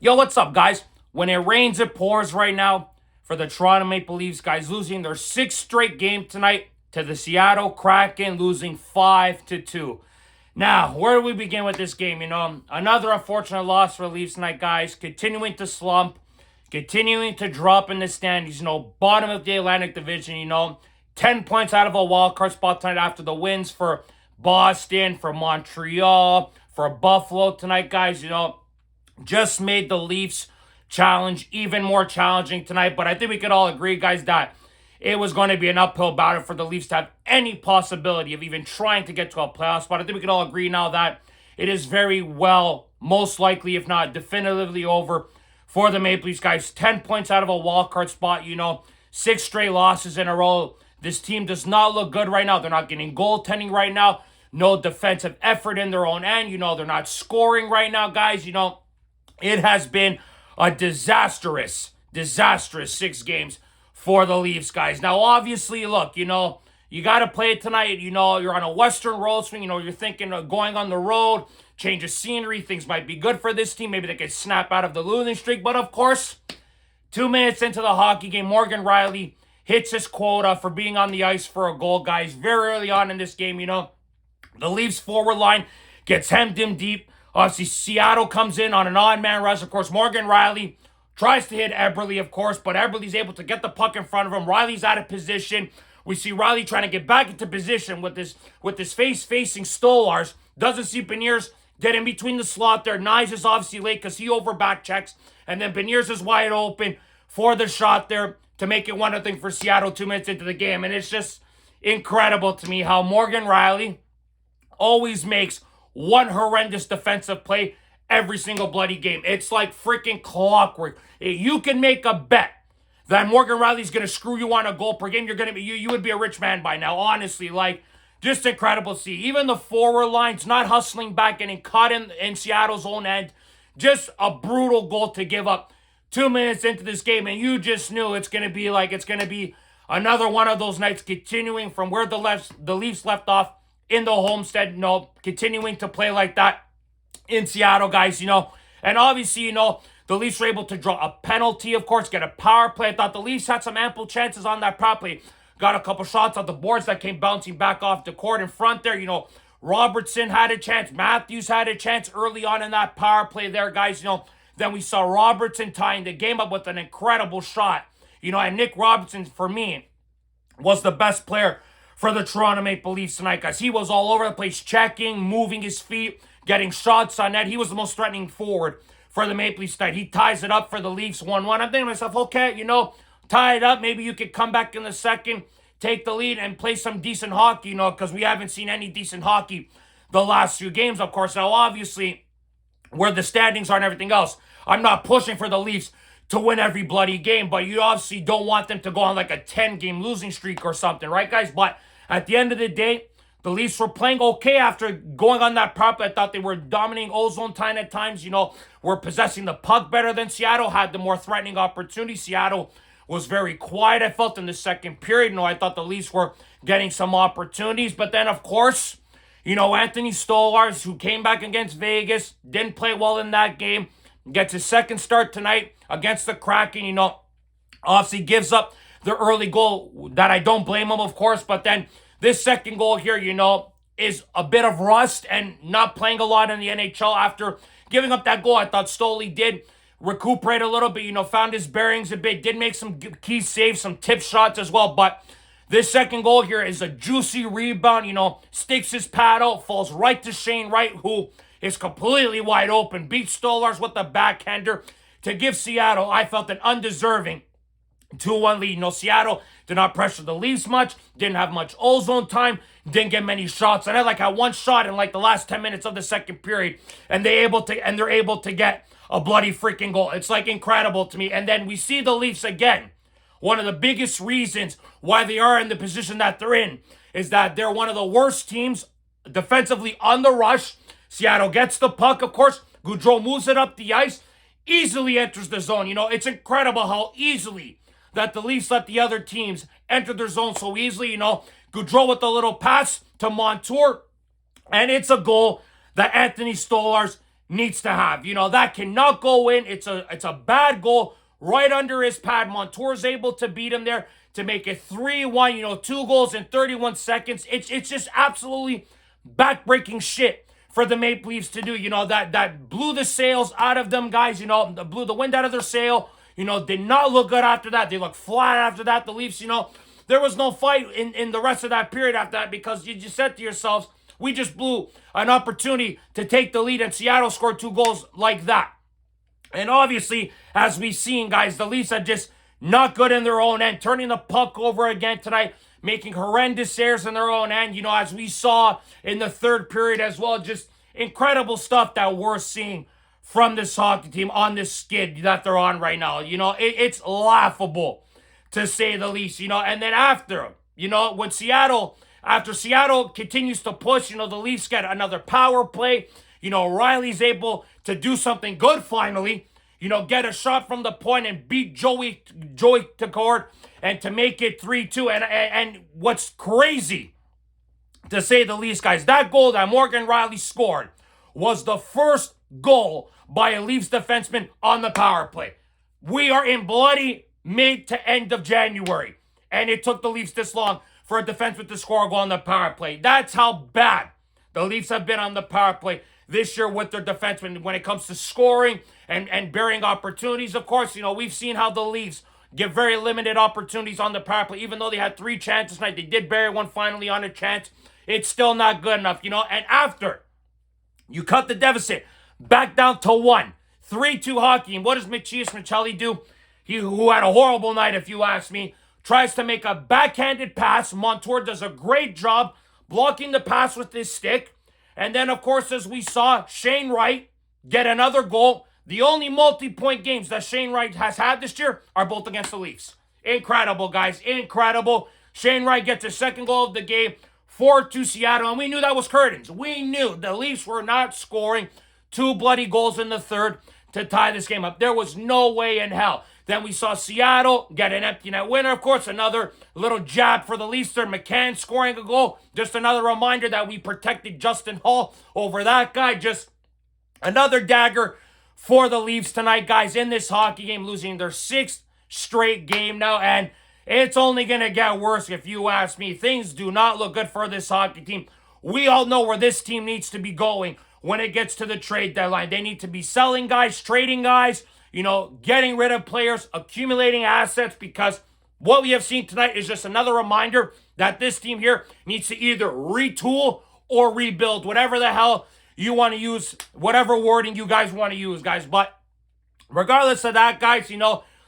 Yo, what's up, guys? When it rains, it pours right now for the Toronto Maple Leafs, guys, losing their sixth straight game tonight to the Seattle Kraken, losing 5-2. Now, where do we begin with this game? Another unfortunate loss for the Leafs tonight, guys. Continuing to slump, continuing to drop in the standings, bottom of the Atlantic Division, 10 points out of a wild card spot tonight after the wins for Boston, for Montreal, for Buffalo tonight, guys, just made the Leafs challenge even more challenging tonight. But I think we could all agree, guys, that it was going to be an uphill battle for the Leafs to have any possibility of even trying to get to a playoff spot. I think we can all agree now that it is very well, most likely, if not definitively over for the Maple Leafs, guys. 10 points out of a wild card spot, 6 straight losses in a row. This team does not look good right now. They're not getting goaltending right now. No defensive effort in their own end. They're not scoring right now, guys. It has been a disastrous 6 games for the Leafs, guys. Now, obviously, look, you got to play it tonight. You're on a Western road swing. You're thinking of going on the road, change of scenery. Things might be good for this team. Maybe they could snap out of the losing streak. But, of course, 2 minutes into the hockey game, Morgan Rielly hits his quota for being on the ice for a goal, guys. Very early on in this game, the Leafs forward line gets hemmed in deep. Obviously, Seattle comes in on an odd-man rush. Of course, Morgan Rielly tries to hit Eberle, of course, but Eberle's able to get the puck in front of him. Rielly's out of position. We see Rielly trying to get back into position with his face facing Stolarz. Doesn't see Beniers get in between the slot there. Nyes is obviously late because he over back checks. And then Beniers is wide open for the shot there to make it 1-0 for Seattle 2 minutes into the game. And it's just incredible to me how Morgan Rielly always makes one horrendous defensive play every single bloody game. It's like freaking clockwork. You can make a bet that Morgan Rielly's going to screw you on a goal per game. You would be a rich man by now, honestly. Just incredible to see. Even the forward line's not hustling back, getting caught in Seattle's own end. Just a brutal goal to give up 2 minutes into this game, and you just knew it's going to be another one of those nights continuing from where the Leafs left off in the Homestead, continuing to play like that in Seattle, guys, And obviously, the Leafs were able to draw a penalty, of course, get a power play. I thought the Leafs had some ample chances on that power play. Got a couple shots on the boards that came bouncing back off the court in front there. Robertson had a chance. Matthews had a chance early on in that power play there, guys. Then we saw Robertson tying the game up with an incredible shot. And Nick Robertson, for me, was the best player for the Toronto Maple Leafs tonight, guys. He was all over the place, checking, moving his feet, getting shots on net. He was the most threatening forward for the Maple Leafs tonight. He ties it up for the Leafs 1-1. I'm thinking to myself, okay, tie it up. Maybe you could come back in the second, take the lead, and play some decent hockey, because we haven't seen any decent hockey the last few games, of course. Now, obviously, where the standings are and everything else, I'm not pushing for the Leafs to win every bloody game, but you obviously don't want them to go on like a 10-game losing streak or something, right, guys? But at the end of the day, the Leafs were playing okay after going on that prop. I thought they were dominating ozone time at times, were possessing the puck better than Seattle, had the more threatening opportunity. Seattle was very quiet, I felt, in the second period. I thought the Leafs were getting some opportunities. But then, of course, Anthony Stolarz, who came back against Vegas, didn't play well in that game, gets his second start tonight against the Kraken, obviously gives up the early goal that I don't blame him, of course, but then this second goal here, is a bit of rust and not playing a lot in the NHL after giving up that goal. I thought Stoley did recuperate a little bit, found his bearings a bit, did make some key saves, some tip shots as well, but this second goal here is a juicy rebound, sticks his pad out, falls right to Shane Wright, who is completely wide open, beats Stolarz with the backhander to give Seattle, I felt, an undeserving 2-1 lead. Seattle did not pressure the Leafs much, didn't have much ozone time, didn't get many shots. And I had one shot in the last 10 minutes of the second period, and they're able to get a bloody freaking goal. It's incredible to me. And then we see the Leafs again. One of the biggest reasons why they are in the position that they're in is that they're one of the worst teams defensively on the rush. Seattle gets the puck, of course. Gaudreau moves it up the ice, easily enters the zone. It's incredible how easily that the Leafs let the other teams enter their zone so easily. Gaudreau with a little pass to Montour, and it's a goal that Anthony Stolarz needs to have. That cannot go in. It's a bad goal right under his pad. Montour's able to beat him there to make it 3-1. 2 goals in 31 seconds. It's just absolutely backbreaking shit for the Maple Leafs to do. That blew the sails out of them, guys. Blew the wind out of their sail. Did not look good after that. They looked flat after that. The Leafs, there was no fight in the rest of that period after that, because you just said to yourselves, we just blew an opportunity to take the lead, and Seattle scored 2 goals like that. And obviously, as we've seen, guys, the Leafs are just not good in their own end, turning the puck over again tonight, making horrendous errors in their own end, as we saw in the third period as well. Just incredible stuff that we're seeing from this hockey team on this skid that they're on right now. It's laughable, to say the least. And then after, when after Seattle continues to push, the Leafs get another power play. Riley's able to do something good finally. Get a shot from the point and beat Joey Taccord and to make it 3-2. And what's crazy, to say the least, guys, that goal that Morgan Riley scored was the first goal by a Leafs defenseman on the power play. We are in bloody mid to end of January, and it took the Leafs this long for a defenseman to score a goal on the power play. That's how bad the Leafs have been on the power play this year with their defensemen when it comes to scoring and burying opportunities. Of course, we've seen how the Leafs give very limited opportunities on the power play. Even though they had 3 chances tonight, they did bury one finally on a chance. It's still not good enough, And after you cut the deficit back down to 1, 3-2 hockey, and what does Matthias Maccelli do? He, who had a horrible night, if you ask me, tries to make a backhanded pass. Montour does a great job blocking the pass with his stick. And then, of course, as we saw, Shane Wright get another goal. The only multi-point games that Shane Wright has had this year are both against the Leafs. Incredible, guys. Incredible. Shane Wright gets his second goal of the game, 4-2 Seattle. And we knew that was curtains. We knew the Leafs were not scoring 2 bloody goals in the third to tie this game up. There was no way in hell. Then we saw Seattle get an empty net winner. Of course, another little jab for the Leafs there. McCann scoring a goal. Just another reminder that we protected Justin Hall over that guy. Just another dagger for the Leafs tonight, guys, in this hockey game, losing their 6th straight game now. And it's only going to get worse if you ask me. Things do not look good for this hockey team. We all know where this team needs to be going when it gets to the trade deadline. They need to be selling guys, trading guys, getting rid of players, accumulating assets, because what we have seen tonight is just another reminder that this team here needs to either retool or rebuild, whatever the hell you want to use, whatever wording you guys want to use, guys. But regardless of that, guys,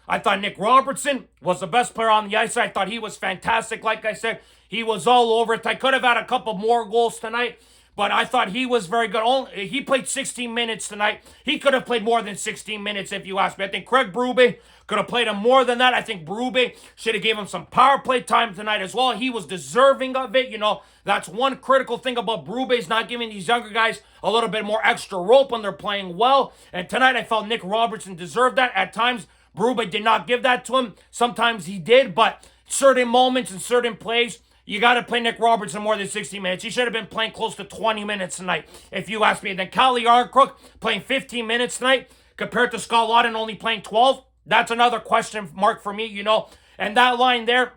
I thought Nick Robertson was the best player on the ice. I thought he was fantastic. Like I said, he was all over it. I could have had a couple more goals tonight, but I thought he was very good. He played 16 minutes tonight. He could have played more than 16 minutes if you ask me. I think Craig Berube could have played him more than that. I think Berube should have gave him some power play time tonight as well. He was deserving of it. That's one critical thing about Berube, is not giving these younger guys a little bit more extra rope when they're playing well. And tonight I felt Nick Robertson deserved that. At times, Berube did not give that to him. Sometimes he did, but certain moments and certain plays, you got to play Nick Robertson more than 60 minutes. He should have been playing close to 20 minutes tonight, if you ask me. And then Calle Yarncrook playing 15 minutes tonight compared to Scott Laughton only playing 12. That's another question mark for me, And that line there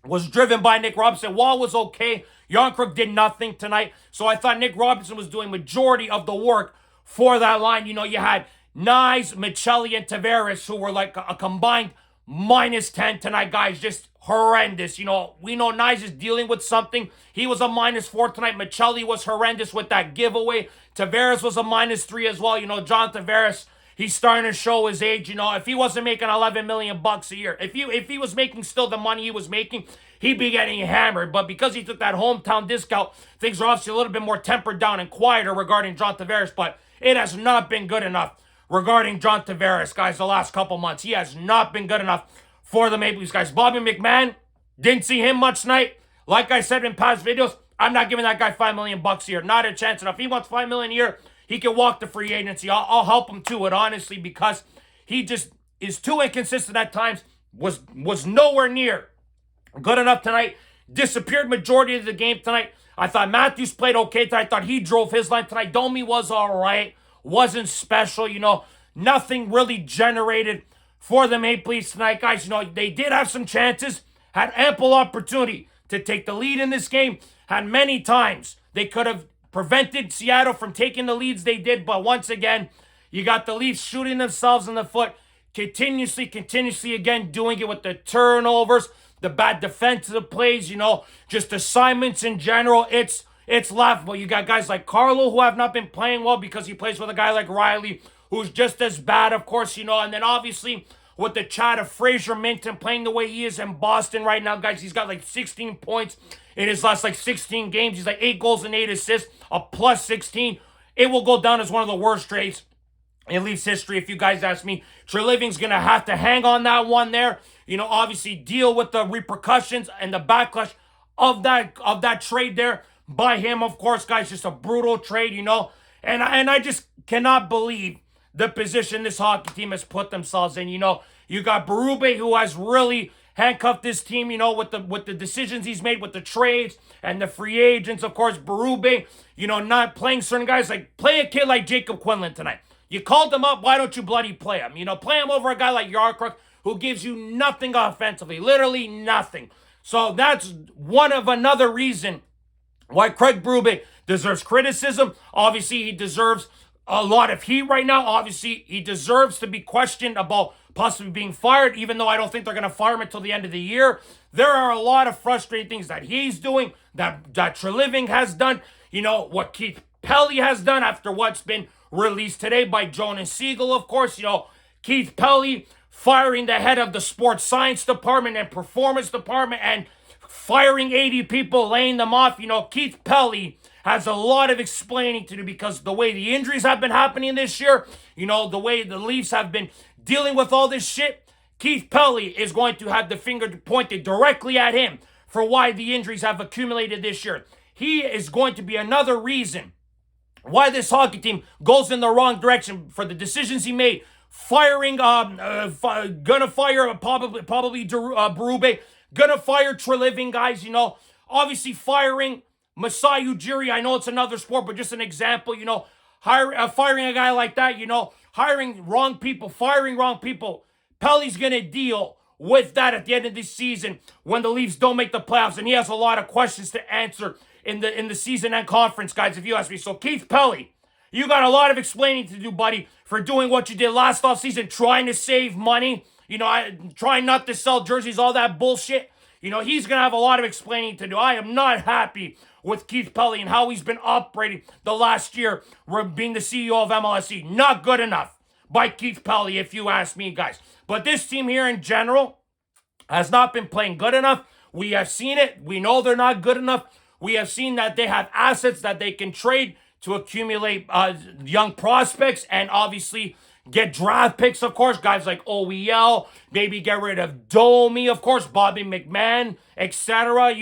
was driven by Nick Robinson. Wall was okay. Yarncrook did nothing tonight. So I thought Nick Robinson was doing majority of the work for that line. You had Nyes, Maccelli, and Tavares, who were like a combined -10 tonight, guys. Just horrendous. We know Nyes is dealing with something. He was a -4 tonight. Maccelli was horrendous with that giveaway. Tavares was a -3 as well. John Tavares, he's starting to show his age. If he wasn't making $11 million a year, if he was making still the money he was making, he'd be getting hammered. But because he took that hometown discount, things are obviously a little bit more tempered down and quieter regarding John Tavares. But it has not been good enough regarding John Tavares, guys, the last couple months. He has not been good enough for the Maple Leafs, guys. Bobby McMahon, didn't see him much tonight. Like I said in past videos, I'm not giving that guy $5 million a year. Not a chance enough. If he wants $5 million a year, he can walk the free agency. I'll help him to it, honestly, because he just is too inconsistent at times. Was nowhere near good enough tonight. Disappeared majority of the game tonight. I thought Matthews played okay tonight. I thought he drove his line tonight. Domi was all right. wasn't special. Nothing really generated for the Maple Leafs tonight, guys. They did have some chances, had ample opportunity to take the lead in this game, had many times they could have prevented Seattle from taking the leads they did, but once again, you got the Leafs shooting themselves in the foot, continuously again doing it with the turnovers, the bad defensive plays, just assignments in general. It's laughable. You got guys like Carlo who have not been playing well because he plays with a guy like Riley, who's just as bad, of course, and then obviously with the chat of Fraser Minton playing the way he is in Boston right now, guys. He's got like 16 points in his last 16 games. He's like 8 goals and 8 assists, a plus 16. It will go down as one of the worst trades in Leafs history, if you guys ask me. Treliving's going to have to hang on that one there. Obviously deal with the repercussions and the backlash of that trade there by him, of course, guys. Just a brutal trade, And I just cannot believe the position this hockey team has put themselves in. You got Berube, who has really handcuffed this team, with the decisions he's made with the trades and the free agents. Of course, Berube, not playing certain guys. Like, play a kid like Jacob Quinlan tonight. You called him up, why don't you bloody play him? Play him over a guy like Yarcrook, who gives you nothing offensively, literally nothing. So that's another reason why Craig Berube deserves criticism. Obviously, he deserves a lot of heat right now. Obviously, he deserves to be questioned about possibly being fired, even though I don't think they're going to fire him until the end of the year. There are a lot of frustrating things that he's doing, that Treliving has done, what Keith Pelly has done after what's been released today by Jonas Siegel, of course. Keith Pelly firing the head of the sports science department and performance department and firing 80 people, laying them off. Keith Pelly has a lot of explaining to do because the way the injuries have been happening this year, the way the Leafs have been dealing with all this shit, Keith Pelly is going to have the finger pointed directly at him for why the injuries have accumulated this year. He is going to be another reason why this hockey team goes in the wrong direction for the decisions he made. Gonna fire probably Berube, gonna fire Treliving, guys. Obviously firing Masai Ujiri. I know it's another sport, but just an example. Firing a guy like that. Hiring wrong people, firing wrong people. Pelly's gonna deal with that at the end of this season when the Leafs don't make the playoffs, and he has a lot of questions to answer in the season and conference, guys, if you ask me. So Keith Pelly, you got a lot of explaining to do, buddy, for doing what you did last offseason, trying to save money, trying not to sell jerseys, all that bullshit. He's going to have a lot of explaining to do. I am not happy with Keith Pelly and how he's been operating the last year, being the CEO of MLSE. Not good enough by Keith Pelly, if you ask me, guys. But this team here in general has not been playing good enough. We have seen it. We know they're not good enough. We have seen that they have assets that they can trade to accumulate young prospects and obviously get draft picks, of course. Guys like OEL, maybe get rid of Domi, of course, Bobby McMahon, etc.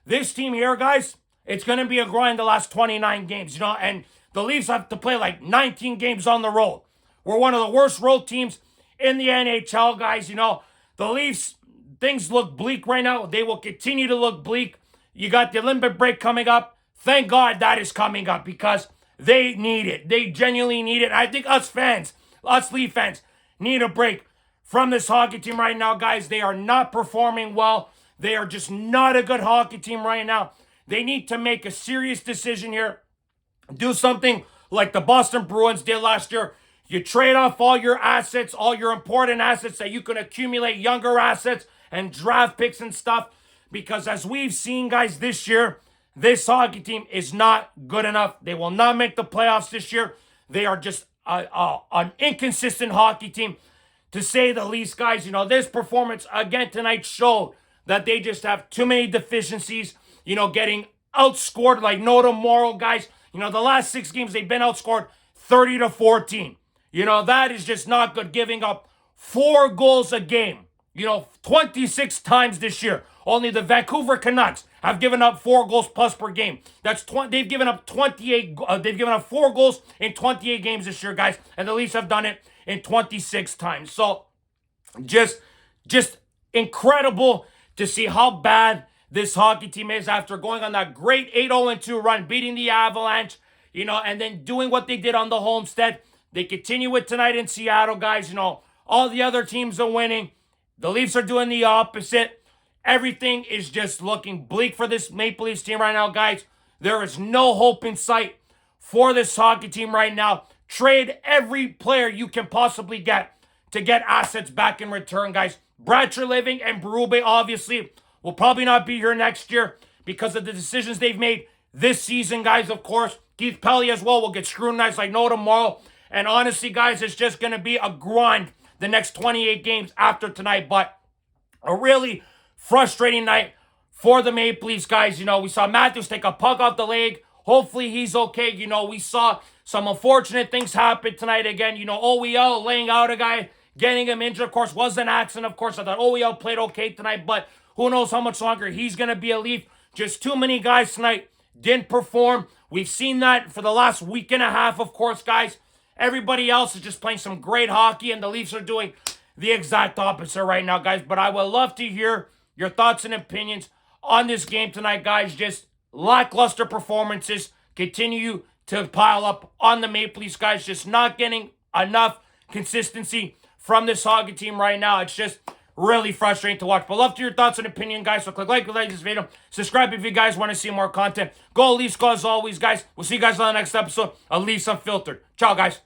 This team here, guys, it's going to be a grind the last 29 games, and the Leafs have to play like 19 games on the road. We're one of the worst road teams in the NHL, guys. The Leafs, things look bleak right now. They will continue to look bleak. You got the Olympic break coming up. Thank God that is coming up because they need it. They genuinely need it. I think us Leaf fans, need a break from this hockey team right now, guys. They are not performing well. They are just not a good hockey team right now. They need to make a serious decision here. Do something like the Boston Bruins did last year. You trade off all your assets, all your important assets that you can accumulate, younger assets and draft picks and stuff. Because as we've seen, guys, this year, this hockey team is not good enough. They will not make the playoffs this year. They are just an inconsistent hockey team, to say the least, guys. This performance again tonight showed that they just have too many deficiencies, getting outscored like no tomorrow, guys. The last 6 games, they've been outscored 30-14. That is just not good, giving up 4 goals a game, 26 times this year. Only the Vancouver Canucks have given up 4 goals plus per game. They've given up 28. They've given up 4 goals in 28 games this year, guys, and the Leafs have done it in 26 times. So, just incredible to see how bad this hockey team is after going on that great 8-0-2 run, beating the Avalanche. and then doing what they did on the homestead. They continue it tonight in Seattle, guys. All the other teams are winning. The Leafs are doing the opposite. Everything is just looking bleak for this Maple Leafs team right now, guys. There is no hope in sight for this hockey team right now. Trade every player you can possibly get to get assets back in return, guys. Brad Treliving and Berube, obviously, will probably not be here next year because of the decisions they've made this season, guys, of course. Keith Pelly as well will get scrutinized like no tomorrow. And honestly, guys, it's just going to be a grind the next 28 games after tonight. But a really frustrating night for the Maple Leafs, guys. We saw Matthews take a puck off the leg. Hopefully he's okay. We saw some unfortunate things happen tonight again. OEL laying out a guy, getting him injured, of course, was an accident. Of course, I thought OEL played okay tonight, but who knows how much longer he's going to be a Leaf. Just too many guys tonight didn't perform. We've seen that for the last week and a half, of course, guys. Everybody else is just playing some great hockey, and the Leafs are doing the exact opposite right now, guys. But I would love to hear your thoughts and opinions on this game tonight, guys. Just lackluster performances continue to pile up on the Maple Leafs, guys. Just not getting enough consistency from this hockey team right now. It's just really frustrating to watch. But love to hear your thoughts and opinion, guys. So click like this video. Subscribe if you guys want to see more content. Go Leafs, go as always, guys. We'll see you guys on the next episode of Leafs Unfiltered. Ciao, guys.